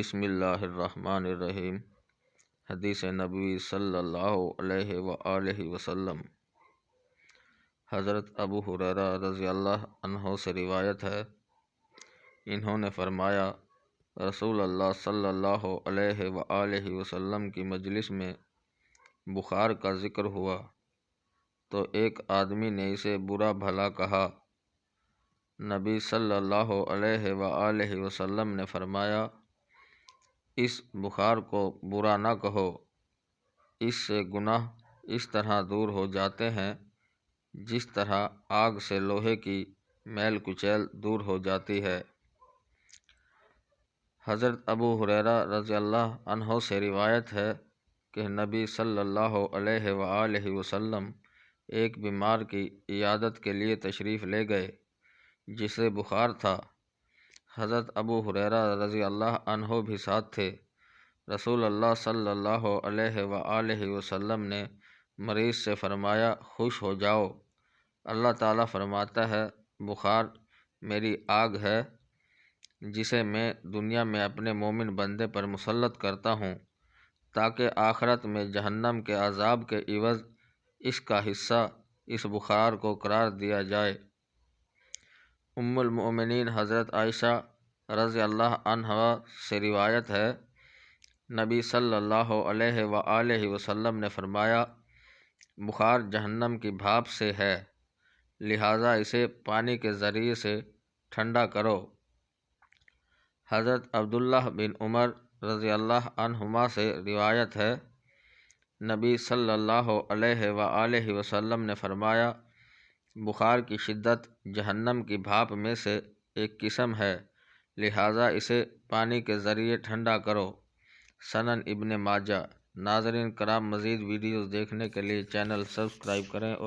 بسم اللہ الرحمن الرحیم۔ حدیث نبوی صلی اللہ علیہ وآلہ وسلم۔ حضرت ابو ہریرہ رضی اللہ عنہ سے روایت ہے، انہوں نے فرمایا رسول اللہ صلی اللہ علیہ وآلہ وسلم کی مجلس میں بخار کا ذکر ہوا تو ایک آدمی نے اسے برا بھلا کہا۔ نبی صلی اللہ علیہ وآلہ وسلم نے فرمایا اس بخار کو برا نہ کہو، اس سے گناہ اس طرح دور ہو جاتے ہیں جس طرح آگ سے لوہے کی میل کچیل دور ہو جاتی ہے۔ حضرت ابو ہریرہ رضی اللہ عنہ سے روایت ہے کہ نبی صلی اللہ علیہ وآلہ وسلم ایک بیمار کی عیادت کے لیے تشریف لے گئے جسے بخار تھا۔ حضرت ابو ہریرہ رضی اللہ عنہ بھی ساتھ تھے۔ رسول اللہ صلی اللہ علیہ وآلہ وسلم نے مریض سے فرمایا خوش ہو جاؤ، اللہ تعالیٰ فرماتا ہے بخار میری آگ ہے جسے میں دنیا میں اپنے مومن بندے پر مسلط کرتا ہوں تاکہ آخرت میں جہنم کے عذاب کے عوض اس کا حصہ اس بخار کو قرار دیا جائے۔ ام المؤمنین حضرت عائشہ رضی اللہ عنہا سے روایت ہے، نبی صلی اللہ علیہ وآلہ وسلم نے فرمایا بخار جہنم کی بھاپ سے ہے، لہٰذا اسے پانی کے ذریعے سے ٹھنڈا کرو۔ حضرت عبداللہ بن عمر رضی اللہ عنہما سے روایت ہے، نبی صلی اللہ علیہ وآلہ وسلم نے فرمایا بخار کی شدت جہنم کی بھاپ میں سے ایک قسم ہے، لہٰذا اسے پانی کے ذریعے ٹھنڈا کرو۔ سنن ابن ماجہ۔ ناظرین کرام، مزید ویڈیوز دیکھنے کے لیے چینل سبسکرائب کریں اور